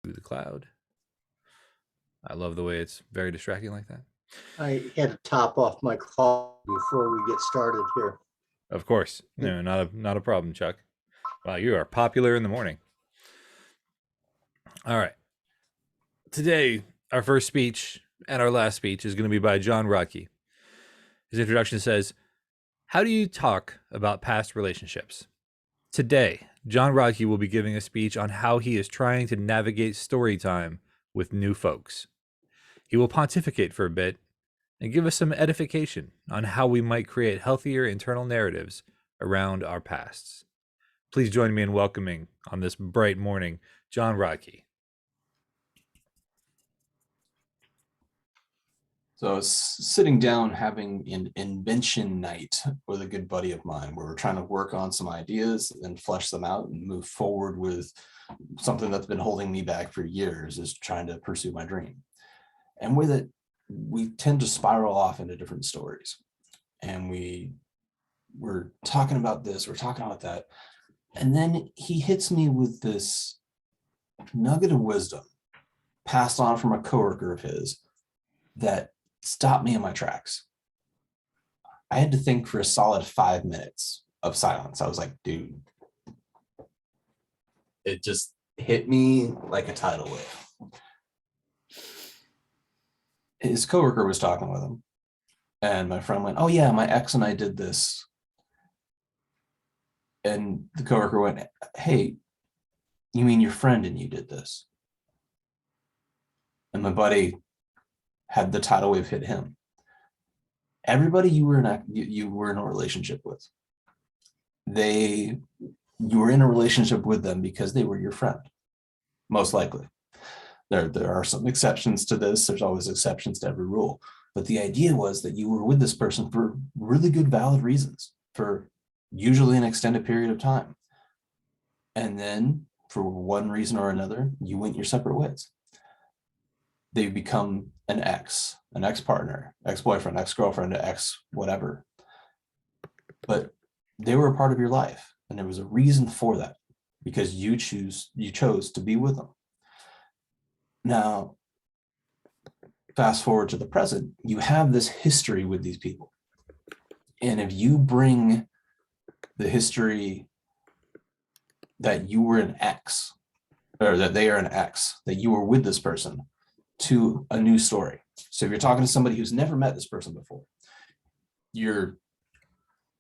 the cloud. I love the way it's very distracting like that. I had to top off my coffee before we get started here. Of course, no, not a problem, Chuck. Wow, you are popular in the morning. All right, today our first speech and our last speech is going to be by JohnR. His introduction says, "How do you talk about past relationships?" Today, JohnR will be giving a speech on how he is trying to navigate story time with new folks. He will pontificate for a bit and give us some edification on how we might create healthier internal narratives around our pasts. Please join me in welcoming on this bright morning, JohnR. So I was sitting down having an invention night with a good buddy of mine where we're trying to work on some ideas and flesh them out and move forward with something that's been holding me back for years, is trying to pursue my dream. And with it, we tend to spiral off into different stories. And we're talking about this, we're talking about that. And then he hits me with this nugget of wisdom passed on from a coworker of his that stopped me in my tracks. I had to think for a solid 5 minutes of silence. I was like, dude, it just hit me like a tidal wave. His coworker was talking with him, and my friend went, "Oh yeah, my ex and I did this." And the coworker went, "Hey, you mean your friend and you did this?" And my buddy had the tidal wave hit him. Everybody you were in a relationship with, you were in a relationship with them because they were your friend, most likely. There are some exceptions to this. There's always exceptions to every rule. But the idea was that you were with this person for really good, valid reasons, for usually an extended period of time. And then for one reason or another, you went your separate ways. They become an ex-partner, ex-boyfriend, ex-girlfriend, ex-whatever. But they were a part of your life, and there was a reason for that, because you chose to be with them. Now, fast forward to the present, you have this history with these people. And if you bring the history that you were an ex, or that they are an ex, that you were with this person, to a new story. So if you're talking to somebody who's never met this person before, you're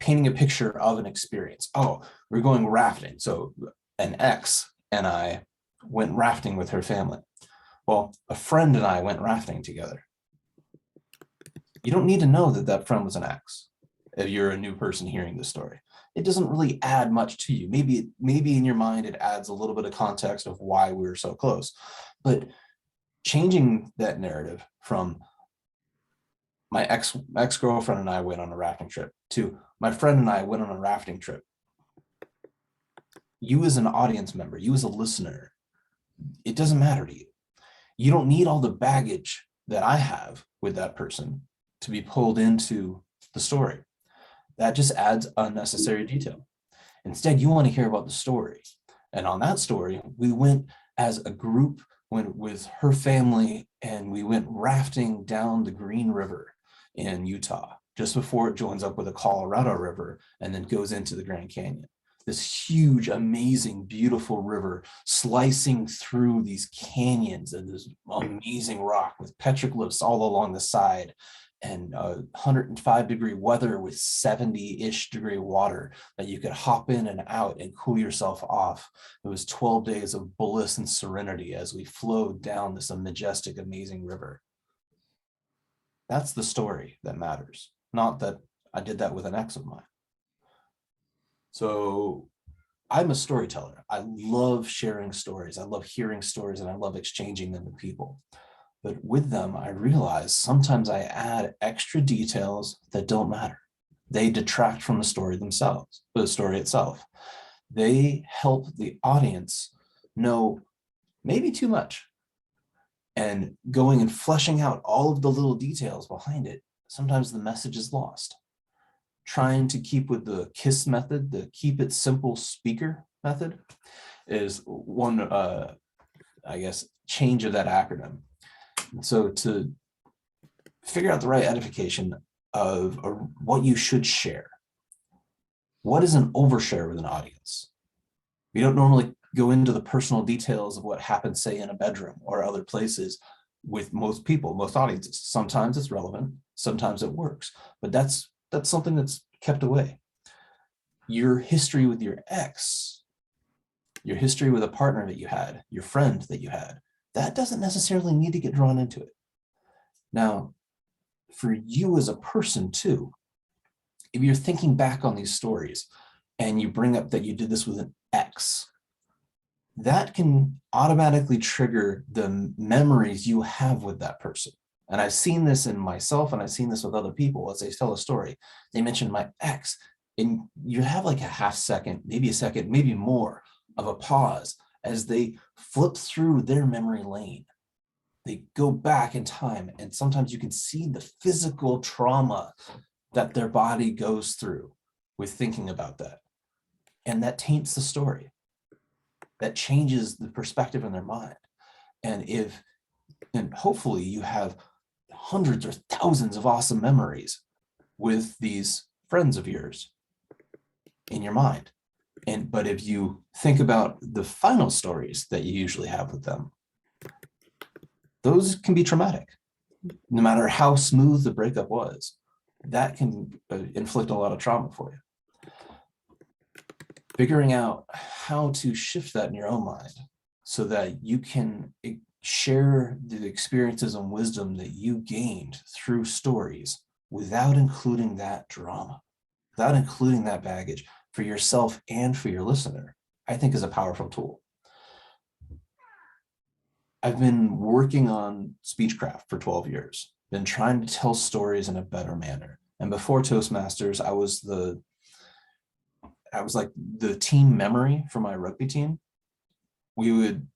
painting a picture of an experience. Oh, we're going rafting. So an ex and I went rafting with her family. Well, a friend and I went rafting together. You don't need to know that that friend was an ex if you're a new person hearing this story. It doesn't really add much to you. Maybe in your mind it adds a little bit of context of why we were so close. But changing that narrative from my ex-girlfriend and I went on a rafting trip to my friend and I went on a rafting trip. You as an audience member, you as a listener, it doesn't matter to you. You don't need all the baggage that I have with that person to be pulled into the story. That just adds unnecessary detail. Instead, you want to hear about the story. And on that story, we went as a group, went with her family, and we went rafting down the Green River in Utah, just before it joins up with the Colorado River and then goes into the Grand Canyon. This huge, amazing, beautiful river slicing through these canyons and this amazing rock with petroglyphs all along the side, and 105-degree weather with 70-ish degree water that you could hop in and out and cool yourself off. It was 12 days of bliss and serenity as we flowed down this majestic, amazing river. That's the story that matters, not that I did that with an ex of mine. So I'm a storyteller. I love sharing stories. I love hearing stories, and I love exchanging them with people. But with them, I realize sometimes I add extra details that don't matter. They detract from the story themselves, the story itself. They help the audience know maybe too much. And going and fleshing out all of the little details behind it, sometimes the message is lost. Trying to keep with the KISS method, the keep it simple speaker method, is one I guess, change of that acronym. So to figure out the right edification of what you should share, what is an overshare with an audience? We don't normally go into the personal details of what happens, say, in a bedroom or other places with most people, most audiences. Sometimes it's relevant, sometimes it works, but that's something that's kept away. Your history with your ex, your history with a partner that you had, your friend that you had, that doesn't necessarily need to get drawn into it. Now, for you as a person too, if you're thinking back on these stories and you bring up that you did this with an ex, that can automatically trigger the memories you have with that person. And I've seen this in myself, and I've seen this with other people. As they tell a story, they mention my ex, and you have like a half second, maybe a second, maybe more of a pause as they flip through their memory lane. They go back in time, and sometimes you can see the physical trauma that their body goes through with thinking about that. And that taints the story. That changes the perspective in their mind. And hopefully you have hundreds or thousands of awesome memories with these friends of yours in your mind. But if you think about the final stories that you usually have with them, those can be traumatic. No matter how smooth the breakup was, that can inflict a lot of trauma for you. Figuring out how to shift that in your own mind so that you can share the experiences and wisdom that you gained through stories without including that drama, without including that baggage for yourself and for your listener, I think is a powerful tool. I've been working on Speechcraft for 12 years, been trying to tell stories in a better manner. And before Toastmasters, I was like the team memory for my rugby team. We would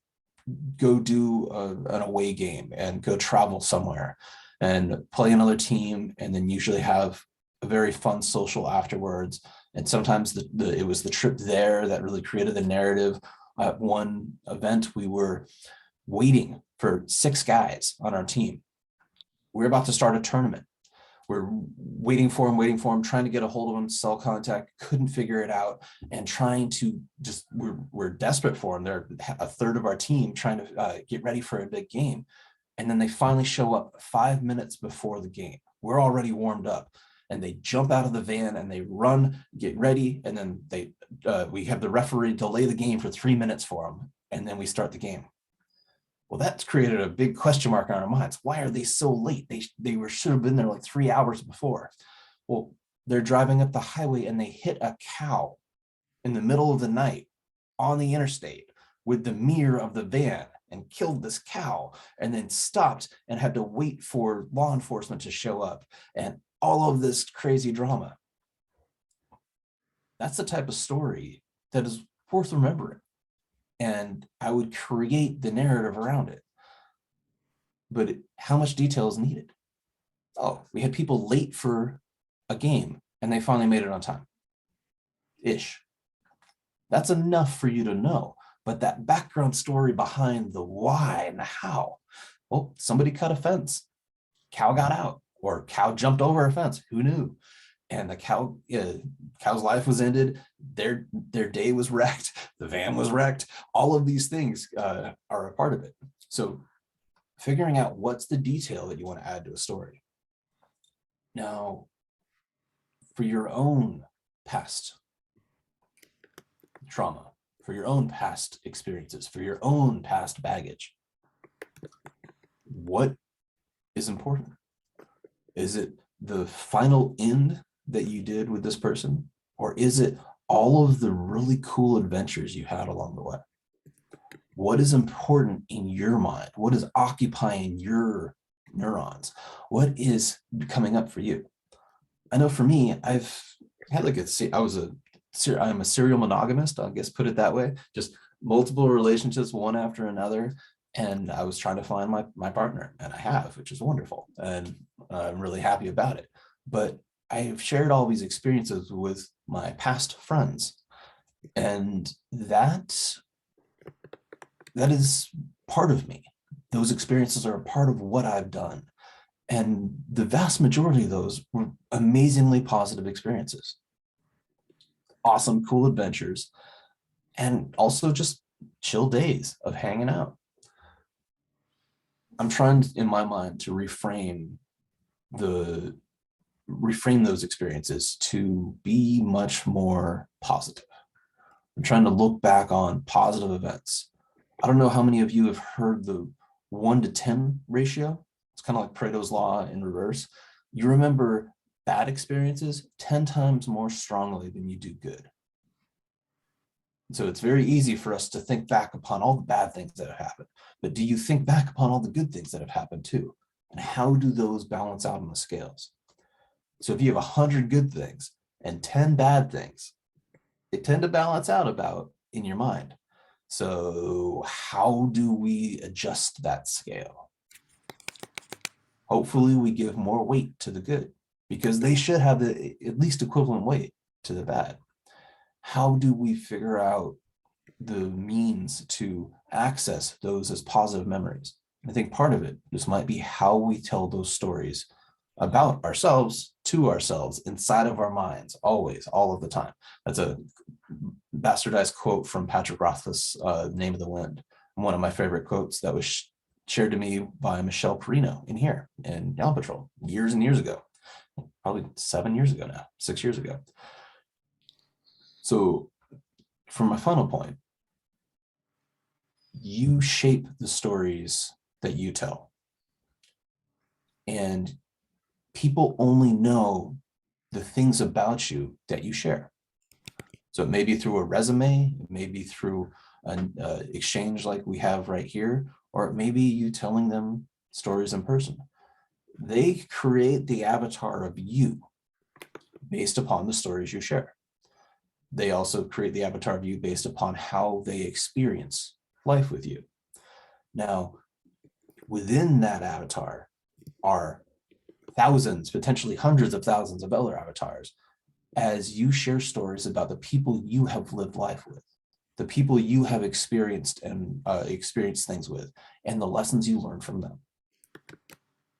go do an away game and go travel somewhere and play another team, and then usually have a very fun social afterwards. And sometimes it was the trip there that really created the narrative. At one event, we were waiting for 6 guys on our team. We're about to start a tournament. We're waiting for him, trying to get a hold of him, cell contact, couldn't figure it out, and trying to we're desperate for him. They're a third of our team trying to get ready for a big game. And then they finally show up 5 minutes before the game. We're already warmed up, and they jump out of the van and they run, get ready. And then we have the referee delay the game for 3 minutes for them. And then we start the game. Well, that's created a big question mark on our minds. Why are they so late? They should have been there like 3 hours before. Well, they're driving up the highway and they hit a cow in the middle of the night on the interstate with the mirror of the van and killed this cow, and then stopped and had to wait for law enforcement to show up, and all of this crazy drama. That's the type of story that is worth remembering. And I would create the narrative around it. But how much detail is needed? Oh, we had people late for a game and they finally made it on time. Ish. That's enough for you to know. But that background story behind the why and the how. Well, somebody cut a fence. Cow got out, or cow jumped over a fence. Who knew? And the cow's life was ended. Their day was wrecked. The van was wrecked. All of these things are a part of it. So figuring out what's the detail that you want to add to a story. Now, for your own past trauma, for your own past experiences, for your own past baggage, what is important? Is it the final end that you did with this person? Or is it all of the really cool adventures you had along the way? What is important in your mind? What is occupying your neurons? What is coming up for you? I know for me, I've had I'm a serial monogamist, I guess, put it that way, just multiple relationships, one after another. And I was trying to find my partner, and I have, which is wonderful. And I'm really happy about it. But I've shared all these experiences with my past friends. And that is part of me. Those experiences are a part of what I've done. And the vast majority of those were amazingly positive experiences. Awesome, cool adventures, and also just chill days of hanging out. I'm trying in my mind to reframe those experiences to be much more positive. I'm trying to look back on positive events. I don't know how many of you have heard the 1 to 10 ratio. It's kind of like Pareto's law in reverse. You remember bad experiences 10 times more strongly than you do good. So it's very easy for us to think back upon all the bad things that have happened, but do you think back upon all the good things that have happened too? And how do those balance out on the scales? So if you have 100 good things and 10 bad things, they tend to balance out about in your mind. So how do we adjust that scale? Hopefully we give more weight to the good, because they should have the at least equivalent weight to the bad. How do we figure out the means to access those as positive memories? I think part of it just might be how we tell those stories about ourselves to ourselves inside of our minds, always, all of the time. That's a bastardized quote from Patrick Rothfuss, Name of the Wind. One of my favorite quotes that was shared to me by Michelle Perino in here in Down Patrol years and years ago, probably 7 years ago now, 6 years ago. So for my final point, you shape the stories that you tell. And people only know the things about you that you share. So it may be through a resume, it may be through an exchange like we have right here, or it may be you telling them stories in person. They create the avatar of you based upon the stories you share. They also create the avatar of you based upon how they experience life with you. Now, within that avatar are thousands, potentially hundreds of thousands of other avatars, as you share stories about the people you have lived life with, the people you have experienced and experienced things with, and the lessons you learned from them.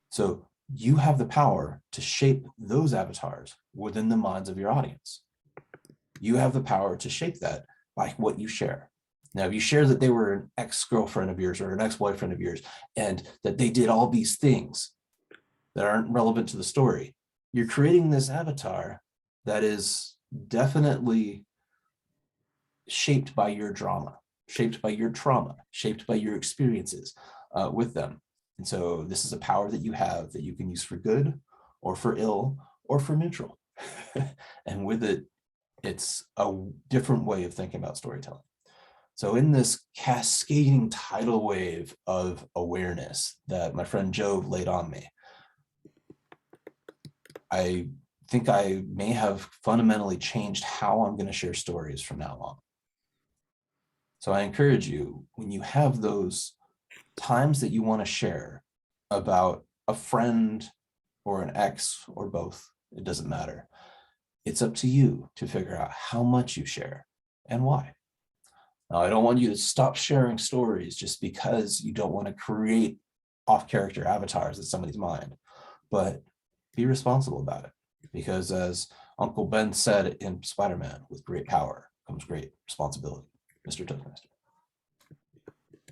So you have the power to shape those avatars within the minds of your audience. You have the power to shape that by what you share. Now, if you share that they were an ex-girlfriend of yours or an ex-boyfriend of yours, and that they did all these things that aren't relevant to the story, you're creating this avatar that is definitely shaped by your drama, shaped by your trauma, shaped by your experiences with them. And so this is a power that you have that you can use for good or for ill or for neutral. And with it, it's a different way of thinking about storytelling. So in this cascading tidal wave of awareness that my friend Joe laid on me, I think I may have fundamentally changed how I'm going to share stories from now on. So I encourage you, when you have those times that you want to share about a friend or an ex or both, it doesn't matter. It's up to you to figure out how much you share and why. Now, I don't want you to stop sharing stories just because you don't want to create off-character avatars in somebody's mind, but be responsible about it. Because as Uncle Ben said in Spider-Man, with great power comes great responsibility. Mr. Toastmaster.